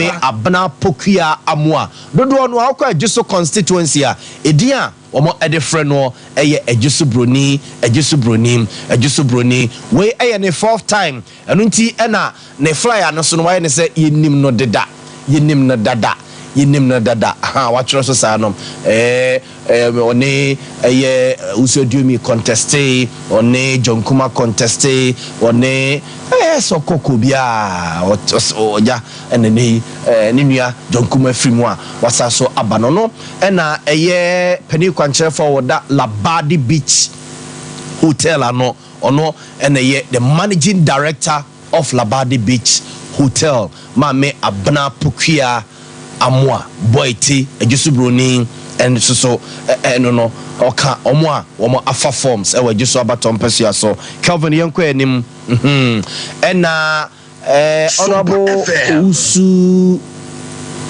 abna pokia amwa dodo no akwa adjuso constituency a edia omo edefre no eye adjuso broni we eye ne fourth time eno nti ena ne flyer no so no waye ne se yenim no dada ha watchro so sa no one eye usodumi contesté one jonkuma contesté one so koko bia oja enene ni nua jonkuma frimu a wasa so abano no na eye pani kwanche for da Labadi Beach Hotel ano ono na ye the managing director of Labadi Beach Hotel mame abna pokia amwa boyti ejusubroni and so no oka omo afa forms e wajuso abaton pesia so Calvin yanko enim na honorable usu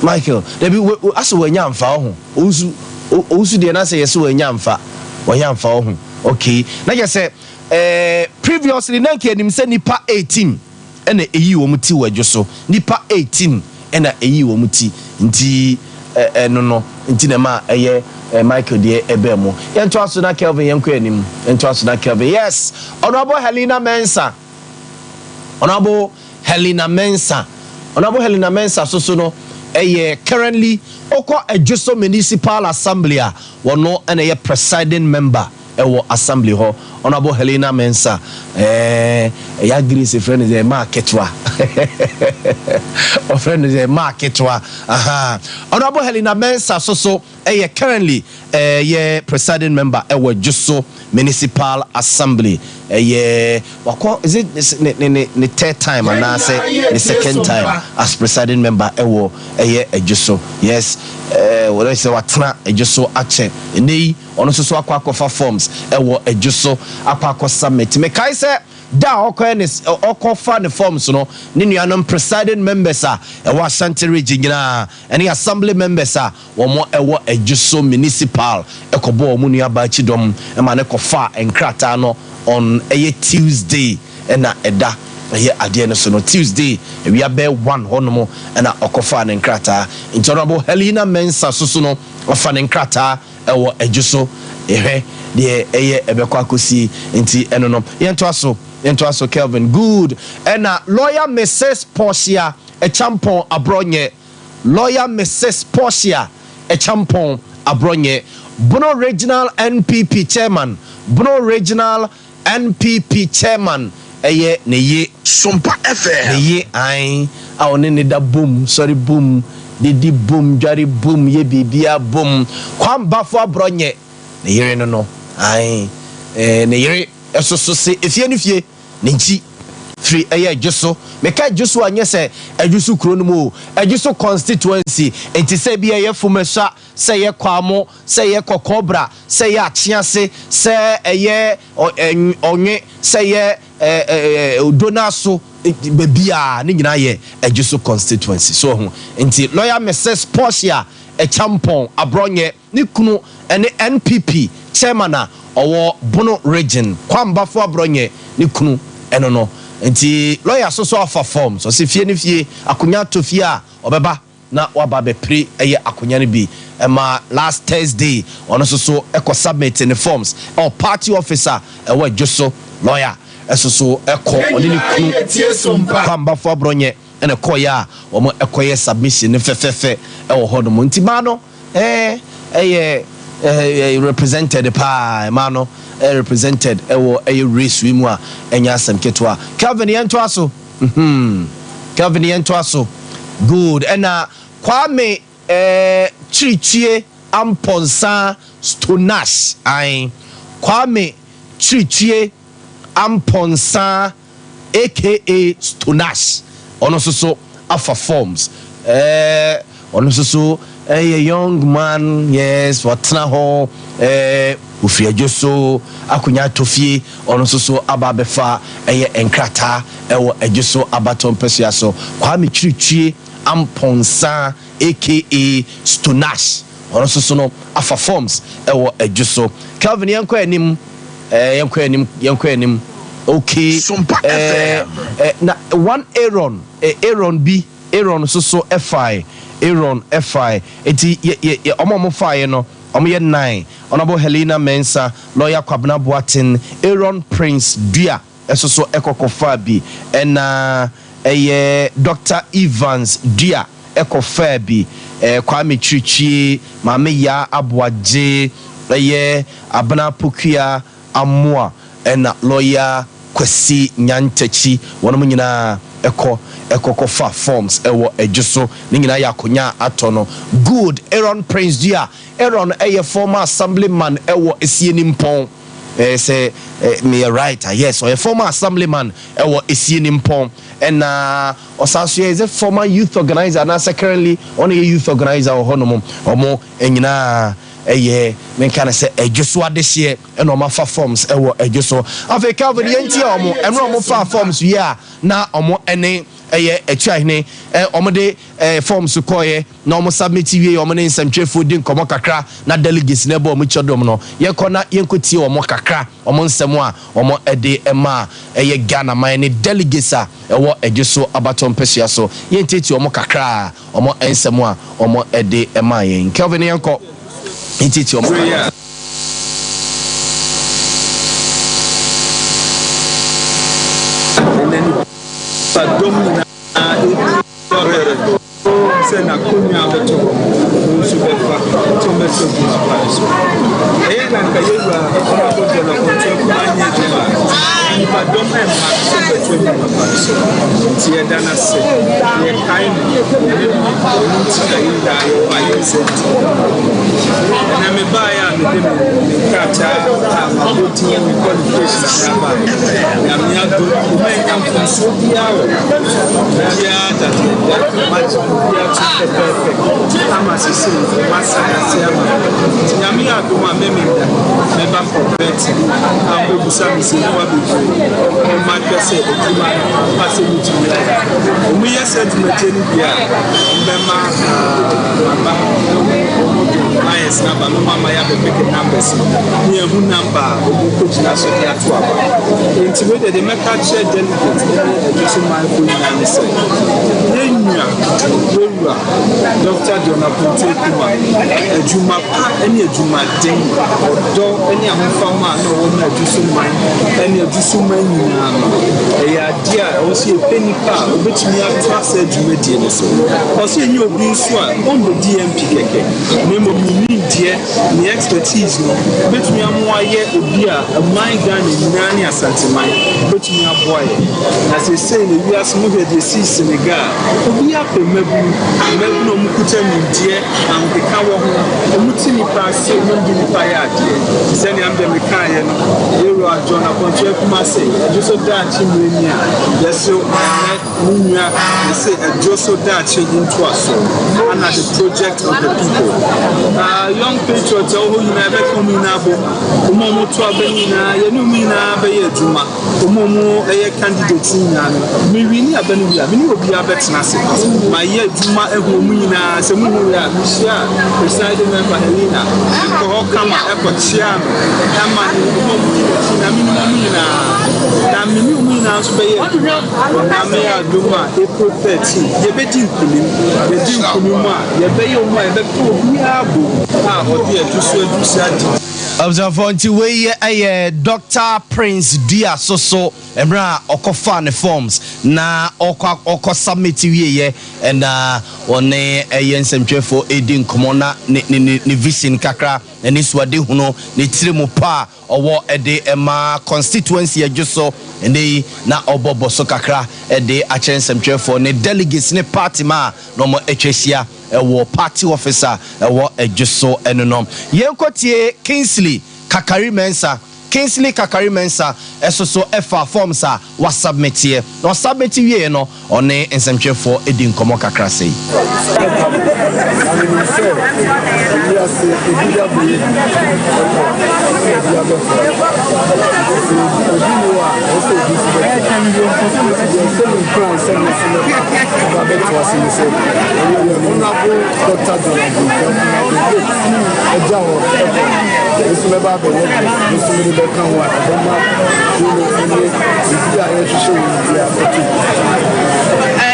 Michael debi aso wanya amfa ho usu de na say yeso wanya amfa ho okay na je say previously na nke enim say nipa 18 na eyi wo muti wajuso nipa 18 na eyi wo muti nti no nti na ma eye Michael de ebemo yento aso na Kelvin yenko anim yento aso na Kelvin yes honorable Helena Mensa so no eye currently oko adjuso municipal assembly a wono na eye presiding member ewo assembly ho honorable Helena Mensa ya Grace friend is a marketwa or friend is a marketwa honorable Helena Mensa so currently presiding member ewo Juso municipal assembly wako is it the third time and I say the second time as presiding member ewo Juso yes what I say watna Juso ache ni ono so akwa forms ewo Juso akwa summit me kai say da okofa the forms no ni nuanom presiding members a ewo Ashanti region nyina any assembly members a womo ewo Juso municipal ekobo omu nua ba chidom e ma ne kofa enkrata no on Tuesday na eda ade no so no Tuesday we are be one honomo na okofa ne nkrata honorable Helena Mensa so no ofa ne nkrata ewo Juso de ebekwa kosi nti eno no yento aso Kelvin good na lawyer Mrs Portia Echampon Abronye lawyer Mrs Portia Echampon Abronye Bono Regional NPP chairman eye ne ye SOMPA FM ne ye ai a one ne da boom sorry boom didi boom jari boom ye bibia boom kwambafo Abronye ne yere no ai ne yere eso so se efie ne fie ne nchi free Juso meka Juso anye se Juso kro no mu Juso constituency enti se bia ye fumesa se ye kwamo se ye kokobra se ye achiase se onye se ye donaso bebia ni nyina ye Juso constituency so ho enti lawyer Mrs Portia Echampon Abronye ni kunu ene NPP chairman a owo Bono region kwambafo Abronye ni kunu eno no enti lawyer so afa form so se fie ne fie akonya to fie a obeba na waba be pre akonya ne bi ma last Thursday ono so submit in the forms or party officer we Juso lawyer so oni ne kunu kwambafo Abronye ene koya omo ekoye submission ne fefefe wo hodo mo nti ma no represented pa ma no represented ewo race wi mu a enya asem ketwa Calvin yento aso good ena Kwame Chirichie Amponsa Stonash ai Kwame Chirichie Amponsa aka Stonash ono so afa forms ono so a young man yes watna ho ufia Juso akunya tofie ono so ababefa enkrata ewo Juso abaton pesia so Kwame Chirichie Amponsa aka Stonash ono so no afa forms ewo Juso Calvin yanko enim okay na one Aaron B Aaron so FI Aaron FI eti ye omo fire no omo ye 9 Honorable Helena Mensah lawyer Kwabena Boateng Aaron Prince Dua so ekokofa bi ena Dr. Evans Dua ekofa bi Kwame Chichi Mame Ya Aboaje Abana Pukia Amoa ena lawyer Kwesi Nyantechi wono nyina ekokofa forms ewo ejuso ni nyina yakonya atono good Aaron Prince Dua Aaron former assemblyman ewo esieni mpon say me a writer yes or a former assemblyman ewo esieni mpon and osaso is a former youth organizer and currently on a youth organizer or honomo omo enyina men can say ejuso adehye and oma fa forms ewo ejuso afa Calvin yenti omo enro omo fa forms ya na omo ene etuahene omode forms koye na omo submit wie omo ne nsamtwefo din komo kakra na delegates na bo omo chodom no ye kona yenkotie omo kakra omo nsemo a omo ede ema Ghana man ne delegates a ewo ejuso abaton pesia so yenteti omo kakra omo ensemo a omo ede ema yen Kelvin yenko yenteti omo Domina sena kunya beto subefa tomeso buapaso ega nkayewa ona bojela kontra kumanye jema ipa domina ma sebeto buapaso tie dana se ye kain nti inda yo ayese na me baya me dem kata ma boti me qualifications aba ya mi ado umenya mfuso biawo ya that much perfect ama sisi masa yasema nyami adoma memenda meba correct ambo busami sinwa bifu o ma pese etima pase mutu ya omu yese tumeteni bia mbema mama ayes na ba no mama ya bepeke numbers ni ehu number obu coach na so ya to aba intimate the make share delegate just my phone na say yenua wewa Dr. Jonah Pontekuma ejuma pa eni ejuma den odo eni amfama na wo na edusuman eni edusuman nyina ya dia o si epeni pa obetumi atwa ejuma die ne so o si enyi obi nso a on the DMP keke nemo mini die ni expertise no obetumi amoaye obi a man Ghana nyina ni asanteman obetumi aboaye na se say ne wiase mo be de si Senegal obi ape mebu no mukuta mindie amkeka wo ho omuti ni pase omundi ni payade sene ambe mekaye no yero ajona kontre kuma se ejoso dachi mwenia yeso nunya say ejoso dachi into aso and the project of the people young patriots who you never come in abo omomo to abenina yenu mina be yeduma omomo eye candidate nyina no mi wini abenu bia mi ni obi abetena se ma ye duma ehu munyina se muhu ya mishia presiding member Helena ko kama ekochia ama ni omomo na munyina na mini munyina so be ye na me aduma April 13 ye bedi nkulim ye di nkulim a ye be ye omo ye be to obi abo a odi etuso edusa observe until we Dr. Prince Dua so emra okofa ne forms na oko submit we and one ensentwefo edin komona ne vision kakra ne swade huno ne tiremu pa owo ede ema constituency ajuso ene na obobo so kakra ede achensentwefo ne delegates ne party ma no mo etwesia ewo party officer ewo ajuso enonom yenkotie Kingsley Kakari Mensah esoso efa forms a wa submit here no submit we no one nsentwefo edin komo kakra sei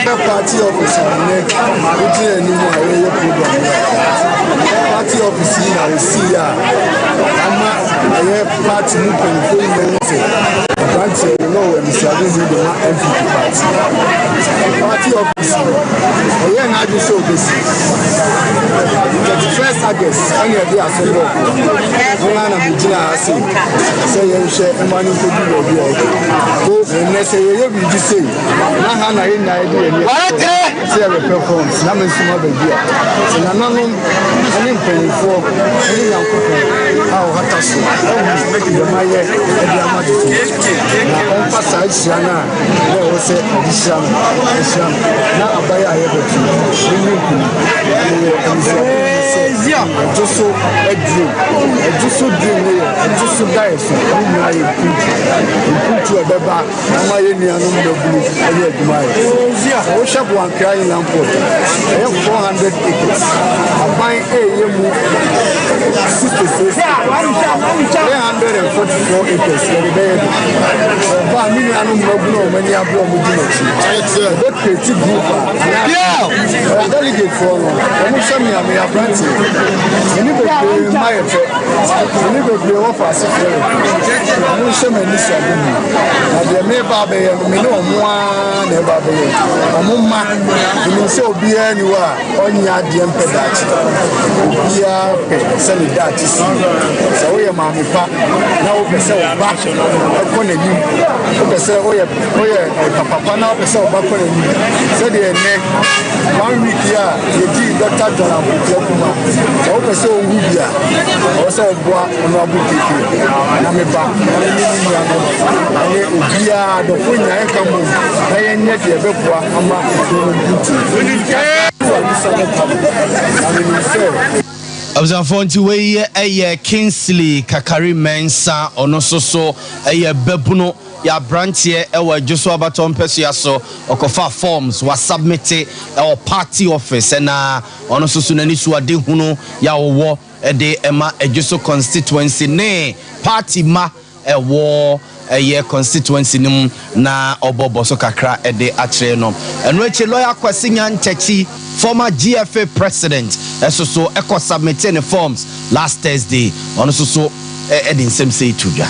party office next wetin anymore ayẹyẹ program party office yìí na o si ya ama ayẹ party mu pẹ̀lú ìmọ̀ọ́sẹ̀ branch ẹ̀ náà wẹ̀ mùsùlùmí ní ìdè wọn MVP party office ẹ̀yẹ náà adé sọ òbèsì 31st August ẹ̀yẹ ẹ̀dí àsọ̀rọ̀ wọn náà mi gyina ase sẹ yẹn nhwẹ ẹ̀ma ní nkó dúró ẹ̀dí ẹ̀ kó ẹ̀nẹ́sẹ̀ yẹ̀yẹ bi jí sèyí náà hàn náà yẹn náà ẹ̀dí ẹ̀mí sẹ yẹ bẹ performance náà mi nsúmọ́ bẹ̀bí à sẹ nananom ẹni mpanyinfoɔ ẹni yankopɔn a ɔhata so ɛwɔ ìdɛm ayɛ ɛdi ama tuntun na ɔmfa saa ahyia no a ɛwɔ ɛwɔ sɛ ɔde hyia no na abayɛ a yɛbɛtu ɛni nkunu ɛwɔ ɛnziapo sɛ ɛdwo so aduro ɛdwo so duro no yɛ ɛdwo so daeɛ so ɛne nyinaa yɛ mpuntu ɛbɛba ama yɛ nuanom bɛbunu ɛyɛ adwuma yɛ wohwɛ boankra yi lamport ɛyɛ 400 acres aban ɛyɛ mu 66 344 acres yɛde bɛyɛ bi ɔba a me nuanom bɛbunu ɔmo ani abere ɔmo di n'akyi ɛbɛkreti group a delegatefoɔ no ɔmo hyɛ meame aberante ɛne bebree mma yɛ pɛ ɛne bebree wɔfa ase frɛ ɔmo hyɛ m'ani so ade mu na deɛ meba abɛyɛ no me ne ɔmo a na ɛba abɛyɛ ɔmo mma menim sɛ obiara ni hɔ a ɔnyɛ adeɛ mpɛ daakye obiara pɛ sɛ ne daakye si sɛ woyɛ maame pa na wopɛ sɛ ɔba ɛkɔ n'anim wopɛ sɛ woyɛ papapa na wopɛ sɛ ɔba kɔ n'anim sɛdeɛ ɛnɛ 1 week a yɛdi Dr. John Abuja kuma sɛ wopɛ sɛ ɔwu bi a ɔwɔ sɛ ɔboa ɔno abo keke na meba na menye ne nuanom ɛne obiara dɔfo nyinaa ɛka mu na yɛnyɛ deɛ ɛbɛboa ama ɛkuo no mpuntu Abzafo nti wei ɛyɛ Kingsley Kakari Mensa ɔno soso ɛyɛ bebuno ya branche ɛwɔ adwoso abaton pɛsua so ɔkɔfa forms wa submit ɛwɔ party office na ɔno soso nani so ade hunu ya wɔwɔ ɛde ɛma adwoso constituency ne party ma ɛwɔ ɛyɛ constituency nim na ɔbɔbɔ so kakra ɛde akyerɛ no ɛno akyi lawyer Kwasi Nyantakyi former GFA president ɛso so ɛkɔ submit ne forms last Thursday ɔno soso ɛde nsɛm sɛ itudwa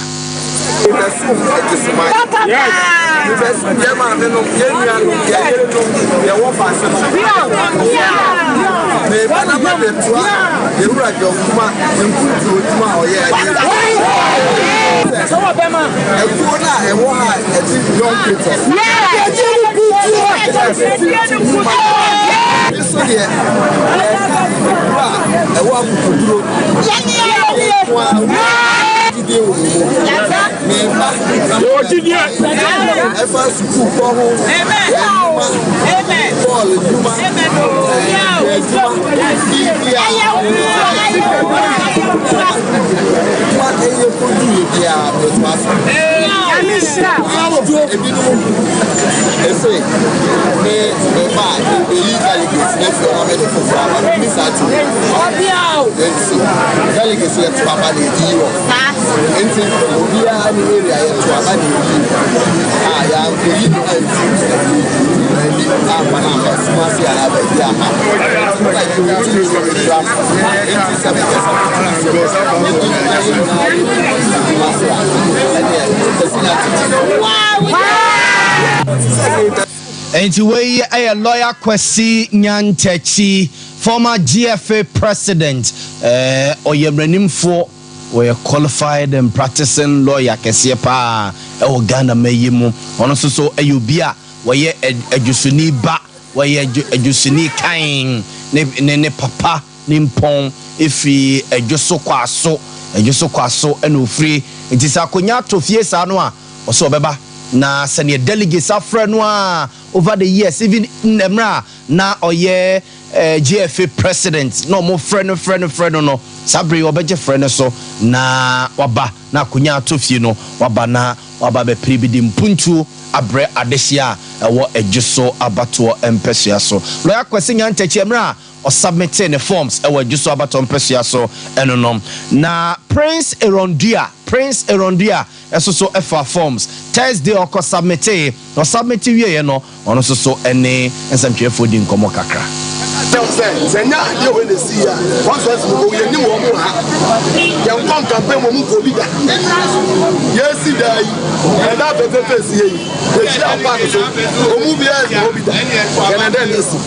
Enti wei ɛyɛ lawyer Kwasi Nyantakyi former GFA president ɔyɛ mranimfo ɔyɛ qualified and practicing lawyer kɛseɛ pa ɛwɔ Ghana mayi mu ɔno so ɛyɛ obi a wɔyɛ adwusuni ba wɔyɛ adwusuni kan ne papa ne mpɔn efi adwuso kwaso ɛna ofiri nti sɛ akonya atofie saa no a ɔsɛ ɔbɛba na sɛnea delegates afrɛ no a over the years even nemra na ɔyɛ GFA president na ɔmo frɛ no sabre ɔbɛgye frɛ no so na waba na akonya atofie no waba bɛpiri bi di mpuntuo abre adehia ewo ejuso abato empesua so lawyer kwesi nyantechi emra or submitting the forms ewo ejuso abato empesua so enonom na Prince Erondia so FR forms Thursday or submit or submit ye no ono so any nsantwefo di nkomo kakra Senya ye we ne see ya once we ye ni mo ha ye nkom campaign mo ko bi da ye si da yi e da pepe si ye ye si apa so o mu bi e mo bi da ye na den si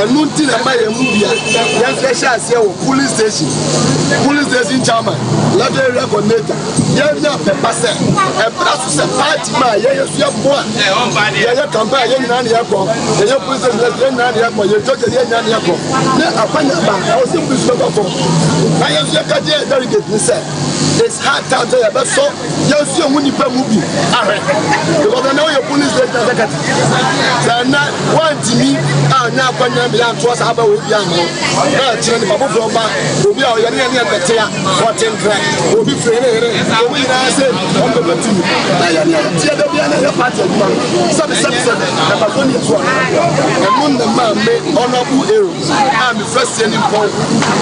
enu ti na ma ye mu bi ya ye special se wo police station chairman level area coordinator ye na pepa se e plus se party ma ye su ya bo ye campaign ye na ya ko ye police station ye na ya ko ye joke ye na ya ko ne apanya ba o se bu su ko na ye su ka je delegate ni se it's hard to tell you but so you see when you pay movie because now your police station secretary so now want me na apanya bi an to sa ba we bi an na chire ni babo from ba obi a ye ne bete ya what in crack obi free ne obi na say on be betu na ya ne tie da bi an ya party man so na ba so ni so e mun na ma me honorable heroes am first any point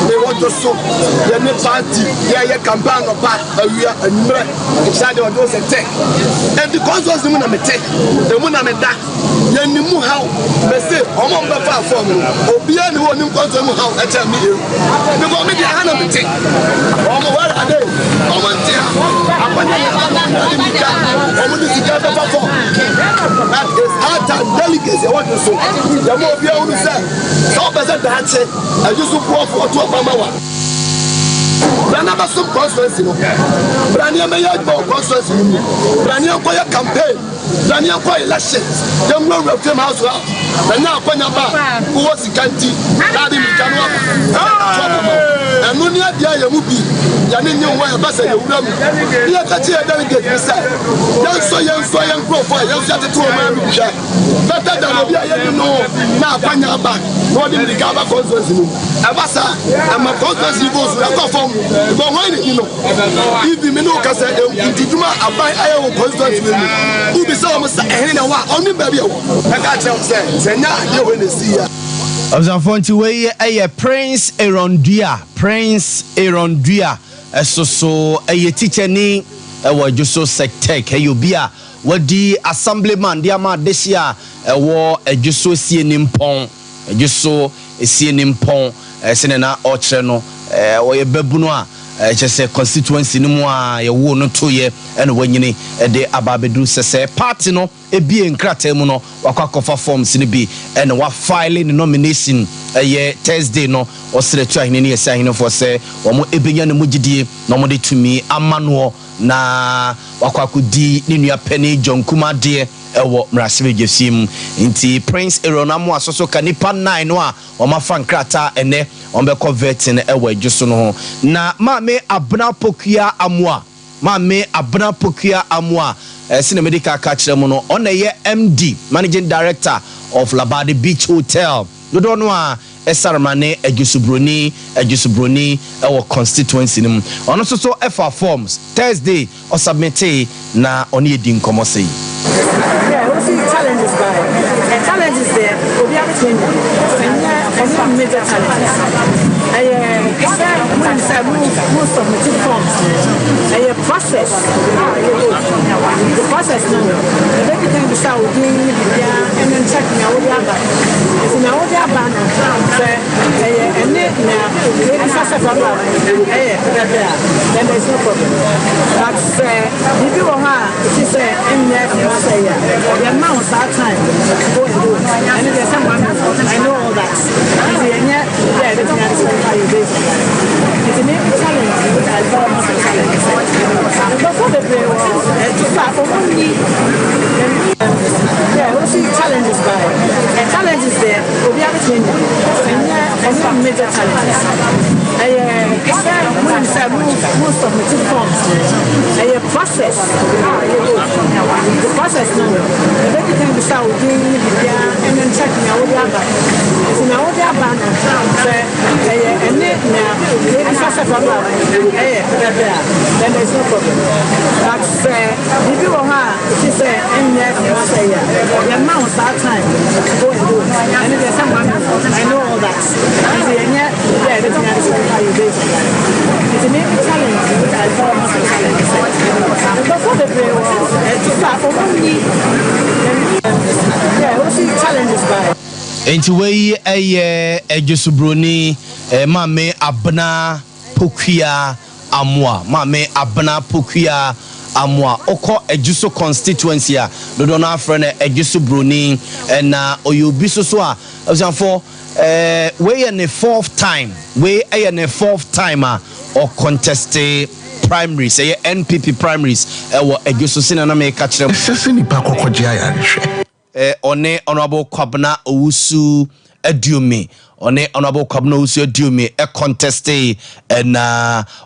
they want to so ye ne party ye campaign of awia anumre exade o do se tek and because was the na me tek the mu na me da ye ni mu how me say o mo be fa form obi ani wo ni nkonto mu how e cha me e because me dey hana me tek o mo wa ade o mo ntia apanya o mo di sika be fa form that is hard and delicacy what you so ye mo obi a wo say so be say da che I just go for to Obama Brana some constituency no. Brania me ya go constituency no. Brania ko ya campaign. Brania ko election. Dem no reframe house wa. Na akwanya ba. Wo sikanti. Dadi mi kanu aba. Enu ni adia ya mu bi. Ya ne nyi wo ya ba se ya wura mu. Ya ka ti ya delegate ni say. Yan so yan profile. Yan so ati to ma bi sha. Better than obi aye no. Na akwanya ba. No di mi ka ba constituency no. Abasa. Am constituency votes na ko form. But why you know? If the menu can say, Juma, I buy a constituency. Who be so much only baby? I can't tell say, you when they see ya. I was on to way a Prince Erondia, so a teacher ni was just so sectek. Hey, you be a what the assemblyman, dear man, this year a war a just so seeing him pong, just so seeing him pong, a senena or channel. Or a bebunoa, just a constituency no more, a woe no 2 year, and when you need a day ababedu se party no, a being cratemuno, or quack forms in the B, and what filing the nomination a year Thursday no, or straight trying any sign for say, or more ebian mujidi, normally to me, a manual na wakwakudi niya penny John Kuma dear. Ewo mrasibe jesim inti Prince Eronamu asoso kanipa 9 no a o ma fan krata ene on be convert ne ewo adjuso no na maame abna pokua amua sine medical ka kire mu no on ye MD managing director of Labadi Beach Hotel dodo no a esarmane adjusubroni ewo constituency nim ono so FR forms Thursday or submit na oni edi nkomo sei. Yeah, we see challenges by and challenges there. We have to and major challenges. Most of the forms. A process. The process now. Everything we start doing and then checking out the other. It's in our band. And then there's no problem. But if you are, she said, say the amount that time go and do it. And there's someone I know all that. Yeah, that's how you do it. It's a new challenge. Before the prayer yeah, we see challenges by and challenges there. We have to and some major challenges. Most of the forms. A process. The process now. Everything we start doing and then checking out the other. It's in our band. And then there's no problem. But if you are she said, and yes, I say, the amount that time go and do. And there's someone I know all that. And yet, yeah, the thing is how you do it. It's a main challenge, which I call most challenge. Because what they play was to start for only, yeah, what's the challenges by? Enti we Ejusubroni mame abna pokia amwa mame abna pokia amwa oko Ejuso constituency a dodo na afre na Ejusubroni na oyobi so a for we the fourth time or contested primaries say NPP primaries wo Ejuso sina na me ka kire sese nipa kokogye ayarehwe one honorable Kwabena Owusu Adume one honorable Kwabena Owusu Adume contested and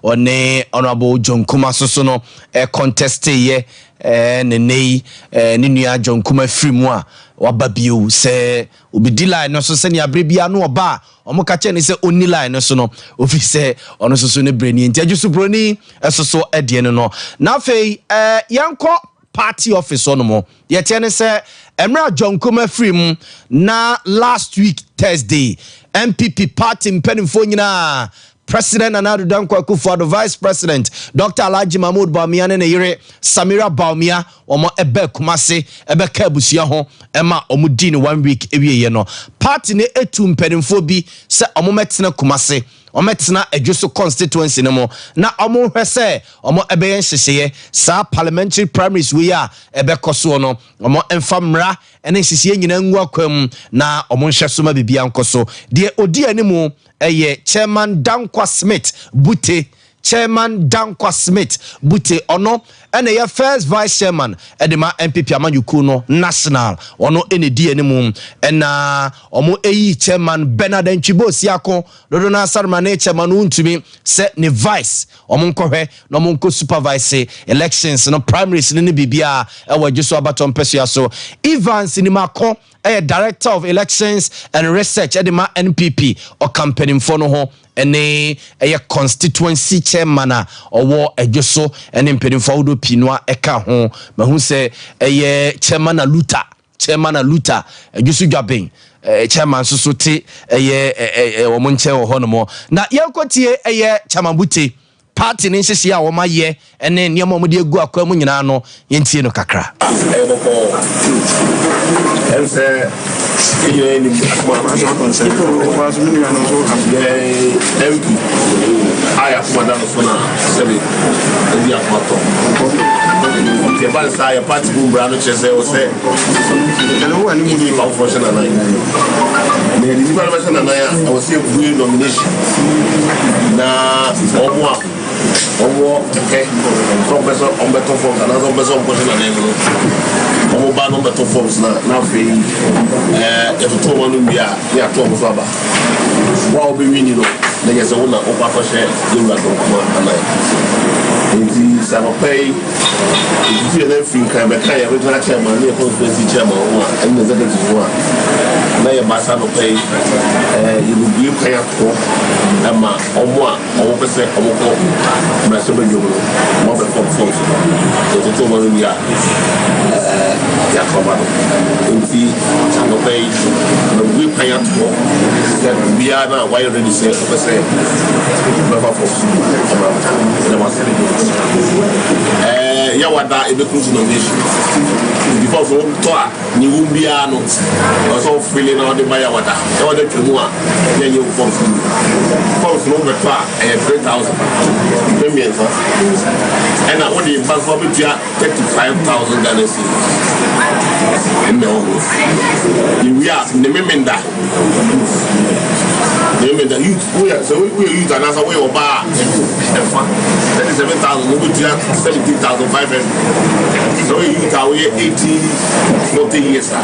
one honorable John Kuma Sosono contested ye ne nua John Kuma Frimwa wababio se obidi line no so se ne abrebia no oba omo ka che ne se oni line no so no ofi se ono so ne brani enti Ejusubroni so edie no na fei yanko party office on mo yet say Emra John Kuma Frim na last week Thursday MPP party mpenimfo nyina President Anadu Dankwa Akufo-Addo Vice President Dr. Alhaji Mahmoud Bawumia ne yere Samira Bawumia omo ebe Kumase ebe ka abusia ho ema omo di ne 1 week ewiye no party ne etu mpenimfo bi se omo metena Kumase ometena Ejuso constituency no mo na omo hwese omo ebe yen hyehye sa parliamentary primaries we ya ebe koso no omo enfamra ene hyehye nyina ngu akwam na omo nhweso ma bibia nkoso de odi animu Chairman Dankwa Smith Bute ono ene ye first vice chairman edema MPP amanyuku no national ono ene di animu ena omo eyi chairman Bernard Nchibo siako dodo na sarma ne chairman untumi se ne vice omo nkohwe no omo nko supervise elections no primaries ne bibia ewo Ejuso abaton peso so Evans ni mako director of elections and research edema NPP or campaigning for no ho ene constituency chairman owo Ejuso ene mpedin fawdo pinwa eka ho mahu se chairman Luta Ejuso dwaben chairman so te omo nche ho no mo na yankotie chairman Bute party ne nhyehyɛ a wɔma yɛ ene nneɛma wɔde egu akwa mu nyina no yentie no kakra okay, some person on better forms, another person pushing an angle. On ban on better forms now. If you told one, we are Thomas Waba. What will be winning? There's a woman over for share, you are going to Sama pay. If you think I'm a kind of original chairman, you're supposed to chairman and the executive one. Now your master pay, you will be paying for Emma or more, or percent of Master Benjamin, mother from folks. So the two one we are Yakomado. In fee, no pay, we pay out for we are now. Why already say, percent, never folks. Yawada ebe cruise nomination before for toa ni wumbia no so feeling na de buy yawada yawada twemu a ya ye forms no better 3,000 premium for and I only pass for betia 35,000 Ghana cedis and no we are the memenda the youth we are so we youth and as a way of bar 37,000 we go to 17,500 so we youth are 40 years so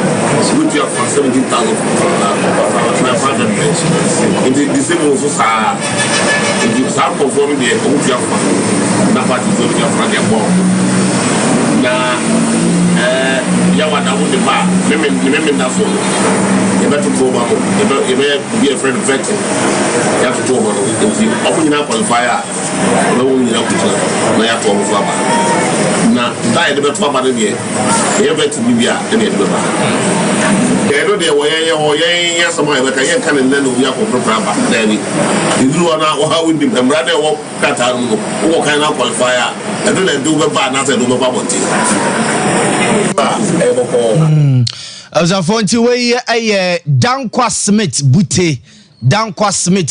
we have 17,500 in the same also if you start performing the we have that part is going to have their bomb now Yawa now the bar, remember that for you better to go you may be a friend of veteran. You have to go on opening up on fire. No, you have to go now, die the better part of the year. You have to be here and it will I know they were yes, somewhere, but I can't and then we have to prepare back. You do how we be and rather walk cut out what kind of qualifier. I don't do the bad, not a do as a phone to way a Dankwa Smith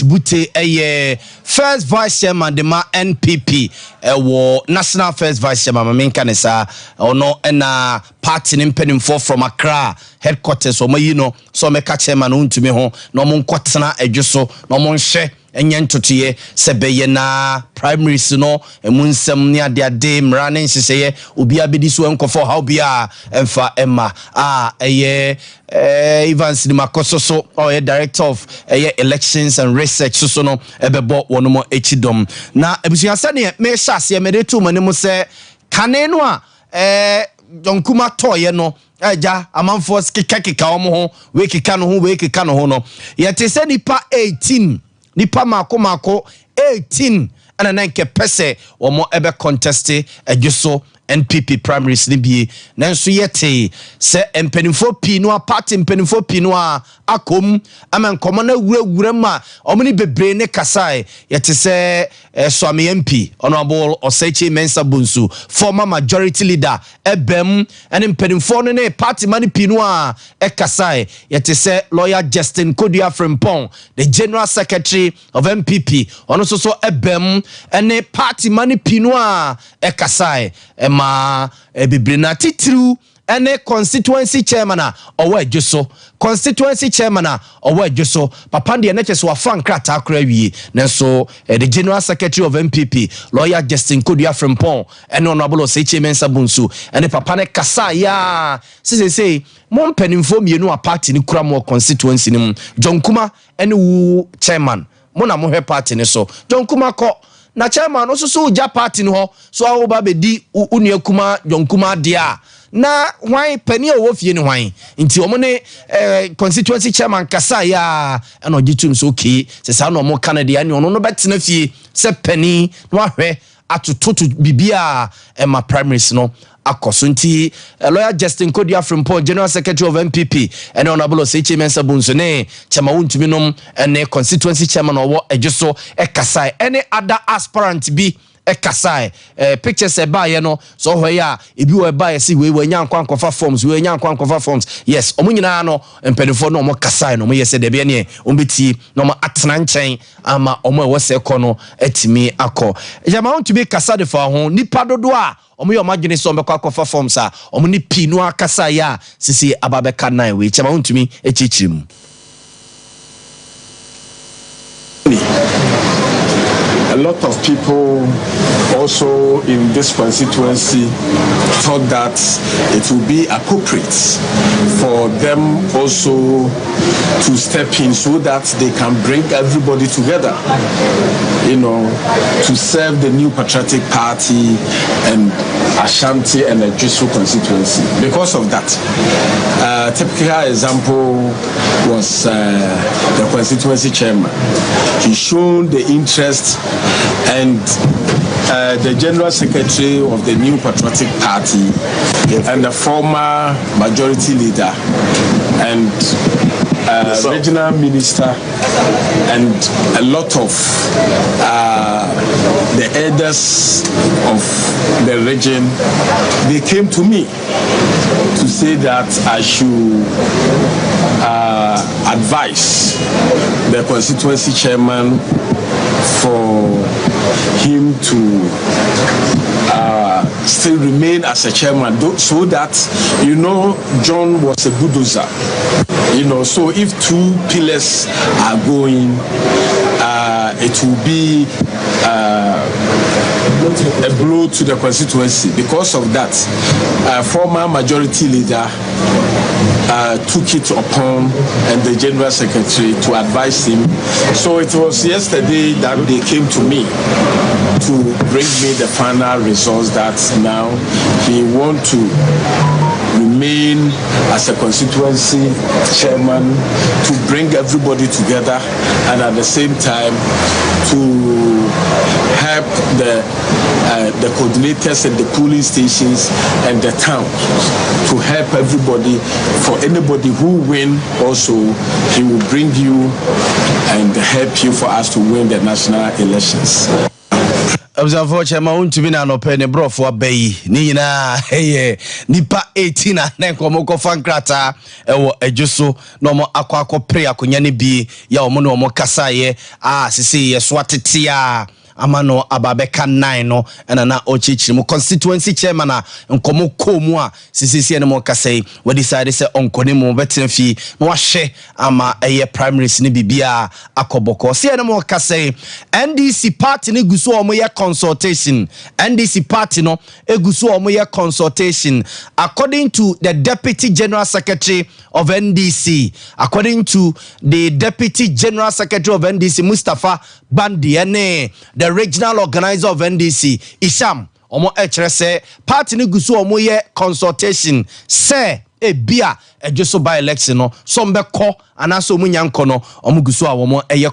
Bute a first vice chairman the ma NPP national first vice chairman main kanisa ono na party nimpenim for from Accra headquarters o mayino so me ka chairman untumi ho no mo nkotena adwoso no mo nhye enye ntotoye sebeye na primaries no emunsem ne ade mrane nseseye obi abedi so enkofo how bia emfa emma Evans Nimakoso so director of elections and research so no ebebo wono echidom na ebusuasa ne me hyase me de tu manemu se kane no a donkuma toye no aja amanfo keka omo ho we keka no ho no yete se nipa 18 nipa mako 18 ana nanke pese omo ebe conteste adwoso NPP primaries ni bi nanso yete se empenifo pinu a party empenifo pinu a akom amankomo na wura ma omni bebre ne kasai yete se Swami MP honorable Osechi Mensa Bunsu former majority leader ebem and empenifo ne party mani pinu a kasai yete se lawyer Justin Kodia Frimpong the general secretary of MPP ono so ebem and party mani pinu a kasai ma bibrina titru ene constituency chairman owo adwoso constituency chairman owo adwoso papa de NHS wa frankrata akra wie nenso the general secretary of MPP lawyer Justin Kodia Frimpong ene honorable Osechi Mensa Bunsu ene papa ne kasa ya say mo mpanimfo mienu a party ni kura mo constituency ni John Kuma ene wu chairman mo na mo hwe party ni so John Kuma ko na chairman no so uja party no ho so awo ba bedi unuakuma Jonkuma dia na hwan pani owo fie ni hwan nti omo ne constituency chairman kasa ya na ogitum so okay se sa no mo Canada ani ono no betena fie se pani no ahwe atototo bibia ma primaries no akoso nti lawyer Justin Kodia Frimpong general secretary of MPP and honorable Osechi Mensa Bunsu ne chama wuntumi nom ene constituency chairman owo adwoso ekasai any other aspirant bi ekasai pictures eba no so hoya ebi wo eba ye si we nya nkwankofa forms yes omunyina no empedefo no mo kasai no mo yese de be ne ombeti no mo atena nchen ama omo ewo se ko no atimi akọ chama wuntumi kasa de fa ho nipa dodo a omo yo magene so mbekwa kofa forms a omo ni pinu akasa ya sisi ababeka nine we chama untumi echichirim a lot of people also in this constituency thought that it would be appropriate for them also to step in so that they can bring everybody together, you know, to serve the new patriotic party and Ashanti and the Jesu constituency. Because of that, a typical example was the constituency chairman. He showed the interest, and the general secretary of the new patriotic party and the former majority leader and regional minister and a lot of the elders of the region, they came to me to say that I should advise the constituency chairman for him to still remain as a chairman, so that, you know, John was a bulldozer, you know, so if two pillars are going, it will be a blow to the constituency. Because of that, former majority leader took it upon and the general secretary to advise him. So it was yesterday that they came to me to bring me the final results that now he want to remain as a constituency chairman to bring everybody together and at the same time to help the coordinators and the polling stations and the town to help everybody. For anybody who win also, he will bring you and help you for us to win the national elections. Observe chairman untumi na no pe ne brofo abayi ni nyina nipa 18 na nkomo ko fankrata ewo adwuso no mo akwa pre akonya ne bi ya omo no mo kasaye sisi ye so atetia amano ababeka 9 no na ochichiri mu constituency chairman na nkomo komu a sisi ne mo kasai we decide say onkone mu betin fi no wahye ama eye primaries ne bibia akoboko se ne mo kasai NDC party ne guso omo ye consultation NDC party no eguso omo ye consultation according to the deputy general secretary of NDC of NDC Mustafa Bandi ene the regional organizer of NDC Isham omo echere party ne guso omo ye consultation say ebia ejoso by election no sombe ko anaso omo nyanko no omo guso a omo eye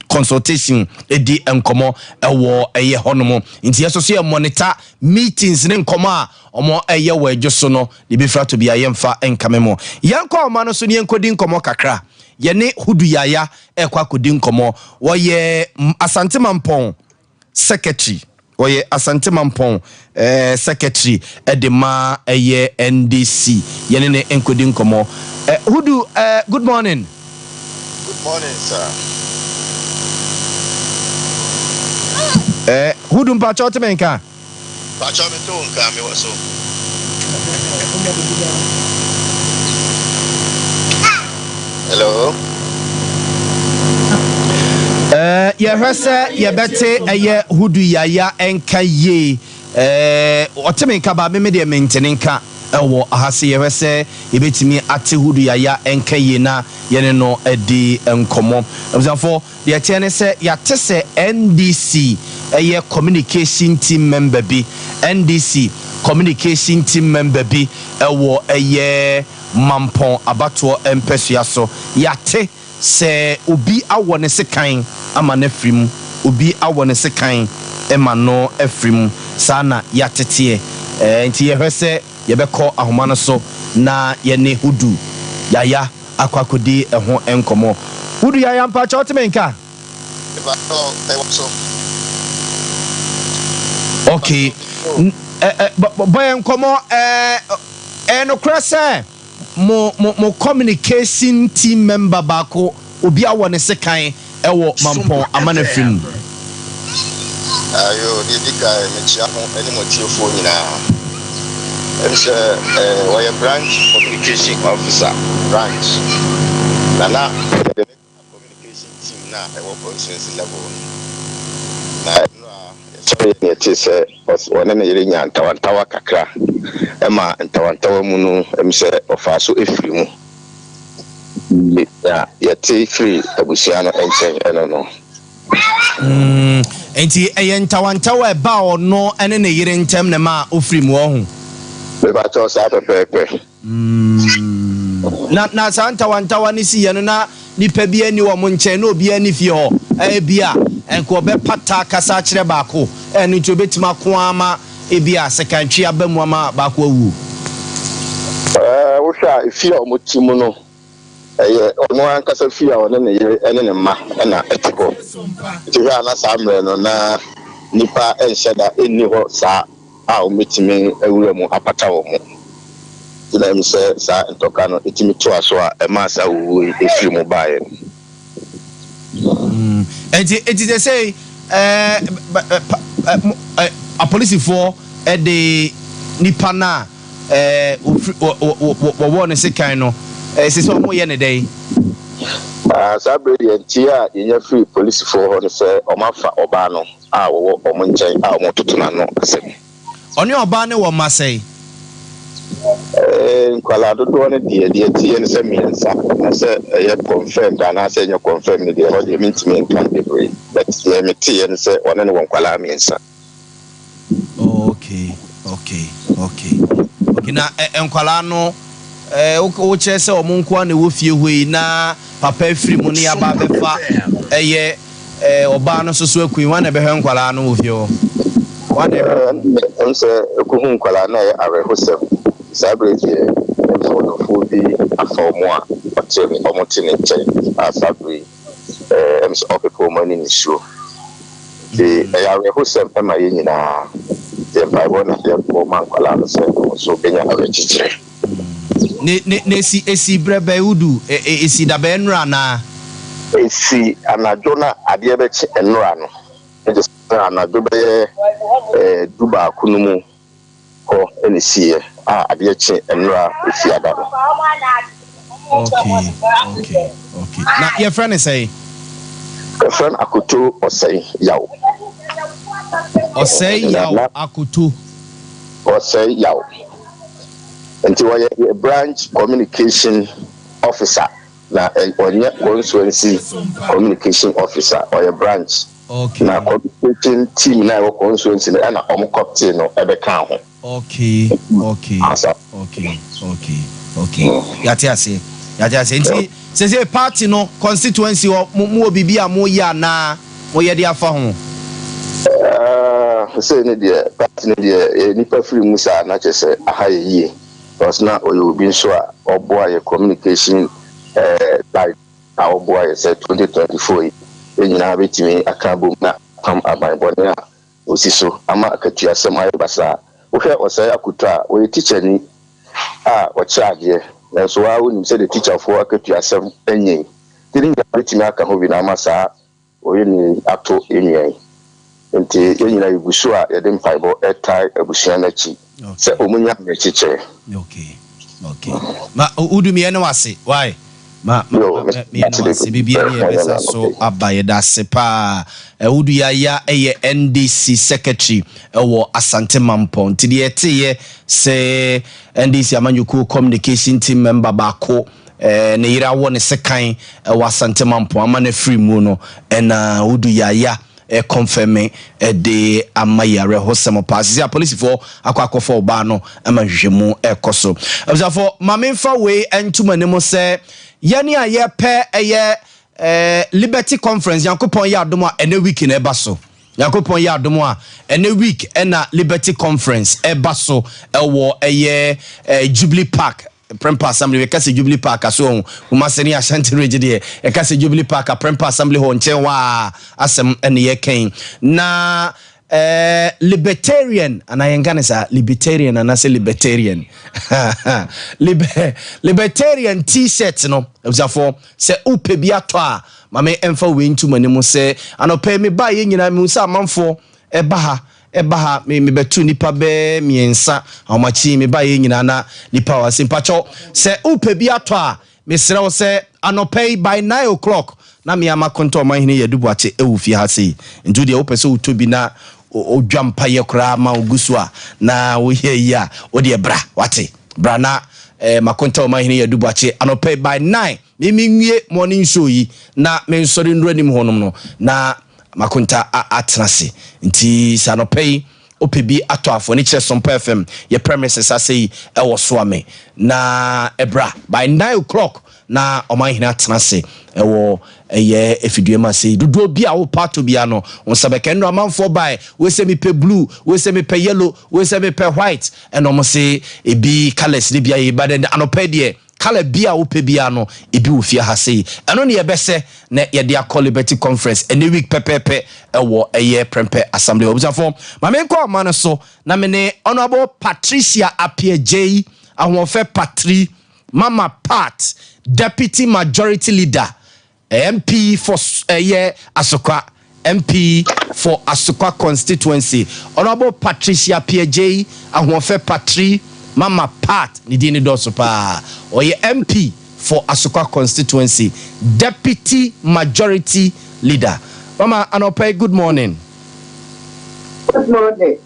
consultation edi enkomo ewo eye honomo nti yeso so ye monitor meetings ne nkomo a omo eye wo ejoso no de bi fra to bia yemfa enkamemo yanko omo no so ne enkodi nkomo kakra yene hudu yaya ekwa kodi nkomo wo ye Asante Mampong secretary oye Asante Mampong secretary edema eye NDC yene ne enkodi nkomo hudu good morning. Good morning, sir. Hudu mpacho temenka Pacho me to nka me waso. Hello. Yehwese yebete eye hudu yaya enka ye otemenka ba me de maintenance ewo ahase yehwese yebetimi ate hudu yaya enka ye na yene no edi enkomo obzafo de tiene se yate se NDC eye communication team member bi NDC communication team member bi ewo eye Mampong abato empesua so yate se obi awone sekan ama na frim obi awone sekan ema no afrim sana yatete nti yehwese yebekọ ahoma no so na yene hudu yaya akwakodi eho enkomo hudu yaya mpa cha otemenka okay boy enkomo no krese mo communication team member bako obi awone sekan ewo Mampong amana film ayo didika mechi ahụ eni motifo nyina emse wire branch communication officer branch na the communication team na ewo constituency level na so yeti se one na yire nya ntawantawa kakra ema ntawantawa mu no emse ofaso efiri mu ya yeti free abusiano enchen eno no enti ntawantawa ba ono ene ne yire ntem ne ma ofiri mu ohu be ba to sa pepepe na sa ntawantawa ni si yeno na nipa bi ani wo mo nche na obi ani fie ho bia enko be pata kasa kire baako eni to betima ko ama bia sekantwi abamu ama baako awu wo sha fie o mo timu no ono an kasa fie a one ne yire ene ne ma na etiko ti hwa na sa mre no na nipa enhyeda eni ho sa a o metimi awura mu apata wo mu ina mi se sa ntoka no etimi to aso a ma sa wu efiri mu bae enti they say a police for the nipa na wo ne sekan no se so mo ye ne dey sa bredi entia yenya free police for ho se o ma fa oba no a wo o mo nchen a mo tutuna no asem oni oba ne wo ma sei nkwala dodo ne die tie ne se miensa na se ye confirm da na se nya confirm ne de ho de mintimi nkan de break but ye me tie ne se one ne nkwala miensa okay na nkwala no wo che se omunko na wo fie hoi na papa free mu ne aba befa oba no so akui wan na behwe nkwala no wo fie ho wan em se ku hu nkwala na arehosem sabrezi for the afomo omotini nche asabri em se opepo money ni show the arehosem ema yina the bible na the man nkwala no se so benya arechichire ne esi brebe udu esi da be nra na esi anajo na ade be chi enra no e just anajo be duba kunumu ko enisi ade chi enra esi ada no. Okay. Na your friend is say your friend Akutu Osei Yaw Akutu Osei Yaw until a branch communication officer na constituency communication officer or a branch na communication team na wo constituency na captain no ebe kan ho. Okay. Yati ase nti se party no constituency mo bibia mo ya na mo ye dia fa ho. Say ne dia party ne dia nipa free musa na chese ahaye because na oyobi so a oboa ye communication like our boy said 2024 enyina betimi akabo na pam abanbone a osiso ama akatua sema basa wo hwe osai akuta wo teacher ni wo charge na so wa woni say the teacher for akatua sem enyen tiri ya betimi aka ho bi na amasa wo ni ato enyen nti enyina ibuso a ye dem fiber etai abusuan na chi se omunya me chiche. Okay ma udu mi ene wase why ma se bibia ye besa so abaye da sepa udu ya NDC secretary wo Asante Mampon ti de ete se NDC amanyuku communication team member bako ne yira wo ne sekan wo Asante Mampon amana free mu no na udu ya confirming de amayare hosemo passes ya police for akwa oba no amahwehwemu ekoso abzafo mamemfa we entumanemu se yani aye pe Liberty Conference yankopon ya adomo ene week na ebaso yankopon ya adomo ene week na Liberty Conference ebaso ewo Jubilee Park Prempa Assembly ekase Jubilee Park aso umaseni Ashanti Region de ekase Jubilee Park Prempa Assembly ho nchen wa asem ene ye ken na libertarian anayengane sa libertarian anase libertarian libertarian t-shirt no uzafo se upe bia to a mame emfa we ntumani mu se anope me ba ye nyina me usa amanfo ebaha me betu nipa be miensa amachi me ba ye nyina na nipa wa simpacho se upe bia to a me sere wo se anope by 9 o'clock na me amakonto mahine yedubu ache ewufie ha sei ndu de opese utobi na odwampa ye kra ma ogusua na wo ye ya wo de bra wate bra na makonta mahine yedubu ache anope by 9 mimi nwie morning show yi na me nsori nranim honom no na makonta atrase nti sanope opebi atoafo ni kire SOMPA FM ye premises asei ewo so ame na ebra by 9 o'clock na omahine atrase ewo efidue ma sei dodo bia wo pato bia no onsabeke no amanfo bai we se me pe blue we se me pe yellow we se me pe white eno mo se ebi colors ni bia ye bade anope de color bia wo pe bia no ebi wo fie ha sei eno ne ye bese na ye de akọ Liberty Conference ene week pepepe ewo Prempe Assembly obusafo ma me nko ma no so na me ne honorable Patricia Appiah ahonfe Patri Mama Pat Deputy Majority Leader MP for Asokwa MP for Asokwa Constituency Honorable Patricia Appiah ahonfe Patri Mama Pat ni dini doso pa oye MP for Asokwa Constituency Deputy Majority Leader. Mama Anope, good morning. Good morning.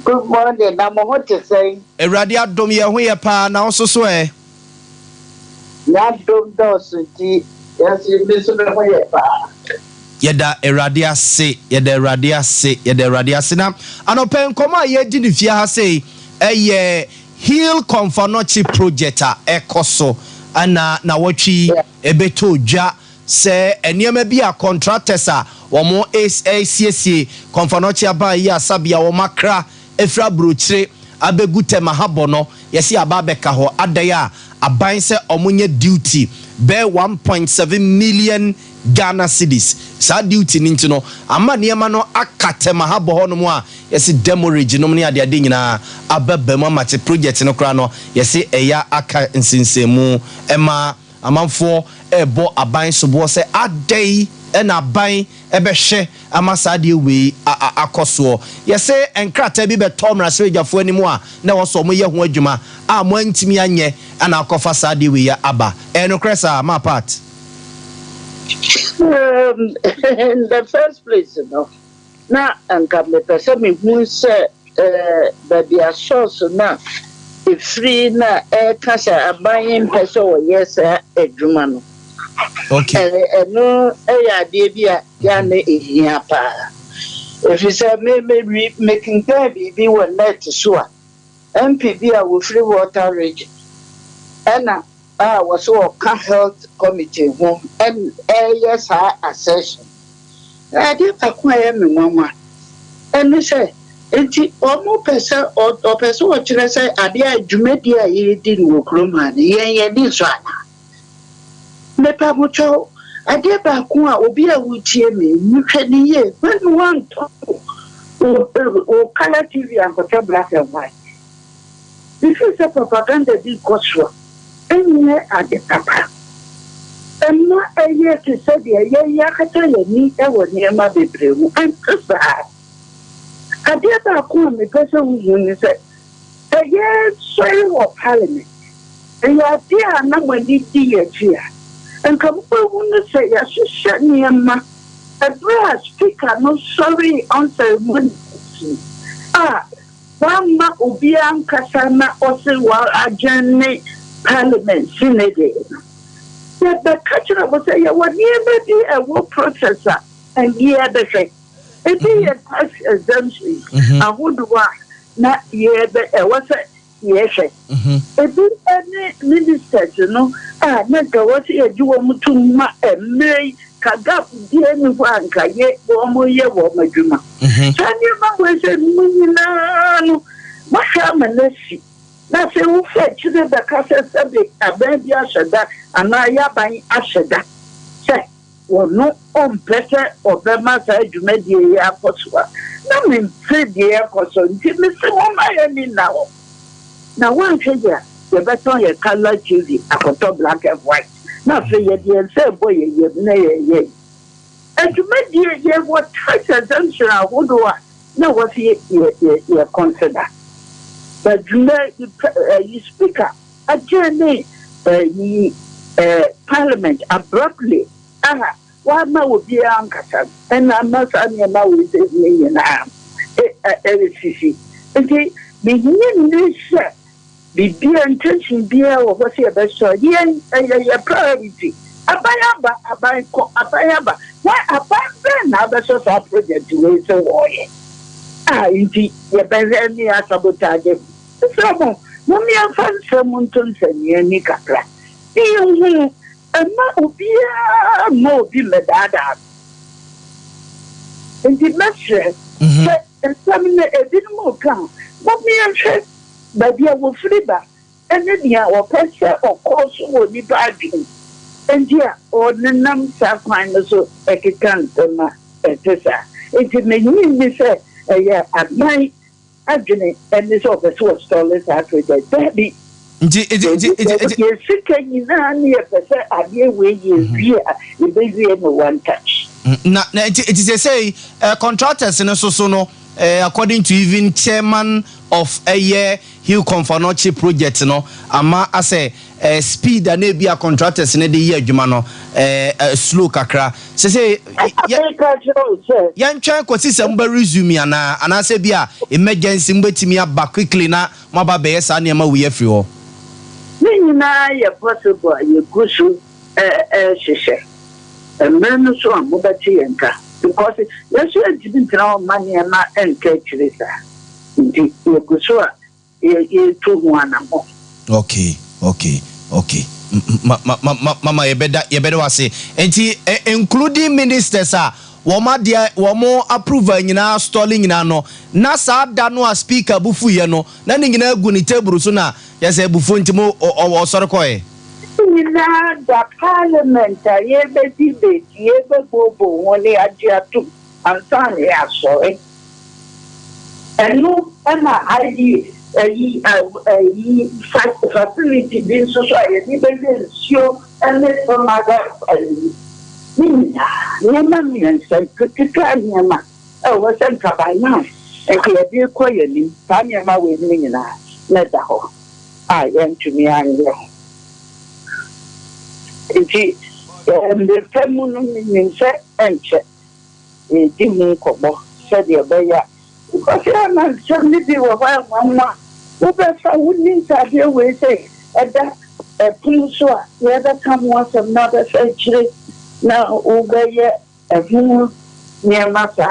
Good morning. Na mo hote say Eradi adom ye ho ye pa na oso so na dom do so ti yes you be so ho ye pa yeda Eradi ase yeda Eradi ase na Anope nkoma ye di ni fia ha sei Hill Confanochi project ekoso ana na watchi ebeto dwa se eniema bi a contractors a womo ACC Confanochi aba ya asabia wo makra efra brochire abegute mahabono yesi aba beka ho adaya aban se omunye duty be 1.7 million Ghana cedis sa duty ninti no ama niema no akate mahabo ho no mu a yesi demorage no ne ade ade nyina ababam amate project no kra no yesi eya aka nsinsemu ema amanfo ebo aban sobo se adai na aban ebehwe amasade we akoso yesi enkrata bi betom rasejafo animu a na woso mo ye ho adwuma a mo antimi anye ana akofa sade we ya aba eno kresa ma part. In the first place, you know, now and come the person who said that the source now if free na cash a buying person yes a Jumano. Okay. No, idea yane here pa. If you say maybe making baby be one net sure. MPB will free water region. And was so health committee home and yes accession. I did acquire me mama. And they say, it's almost person or person what you say, I did Jumedia ye didn't work roman, ye this one. Nepamucho, I did back one will be a wood cheer me, you can hear when you want or color TV and hotel black and white. This is a propaganda big gospel. And at the papa. And not a year to say, yeah, I tell you, me, I was near my baby. I'm so bad. I did not call me person who said, a year, sorry, or parliament. And your dear, no one did dear. And come over to say, yes, you shut me a ma. A brass speaker, no sorry, answer one. Ah, one ma ubian kasana, also while I journey. Parliament, Senate. Yet the culture was say, what near be a work processor and year the fact. It be a tax exemption. I would want not year the was a yes. It be any minister, you know. Ah, never was here, you want to ma and May Kagap, dear one, Kaye, or more year, or my Juma. Can you remember saying, what happened? Let's see. That's a who fetch the castle subject, a baby ashada, and I buying ashada. Say, well, no on better or Bema side you made the airport. No, mean, say the airport, so give me some of my enemy now. Now, one figure, the better your color TV, a photo black and white. Now, say, you say, boy, you nay, and you made the year what tax exemption I would do. Now, what you consider. But you speaker, a journey, Parliament abruptly. One man would be uncle, and I'm not now with this million LCC. Okay, the beer intention beer or what's your best story, a priority. Abayaba. Why abandon other sort of project to raise a warrior? Indeed, your Bezania sabotage. Some, Mummy and Fan Samunton and Yanni Capra. You and Mabia more be Medada. And the master, and some a bit more come. Mummy and Chef, but you will flipper, and then you or pressure or course will be bargaining. And yeah, or the num sapphires so a can't, it may mean me say. Yeah, at night, Agony, and this office was stolen after the baby. You're sick and you know, near the idea where you hear the baby in one touch. It is a say, contractors in a sono, according to even chairman of a year Hill Confanochi project, no, ama I say. Speed and maybe a contractors in the year, Jumano, slow kakra. Say, young child was somebody resume and I say, Bia, emergency, but me up back quickly now, Maba Bears and Yama we have you. Nina, a possible, you go to Shisha, a man so on Mubati and car, because yes, you didn't know money and not and catch this. Indeed, you go so. to one more. Okay. Mama, you better was say, including ministers, womo approve nyina stalling nyina no na sa da no a speaker bufu ye no na ni nyina gu ni table so na ya say bufu ntimo o sori koe nyina da parliament ye be debate ye be bobo woni ajiatu ansan ye asori enu na ID facility bin so ye ni be sio ene so maga Nema miensa kutika nema wasan kabana ekedi ko yeni tanya ma we ni na da ho entumi anye enti the femunu miensa enche di mu kobo se de beya ko se na chani bi wo ba mama wo be fa wuni ta de we se eda puso a ye da come once another say chire na ubeye ehunu nyema sa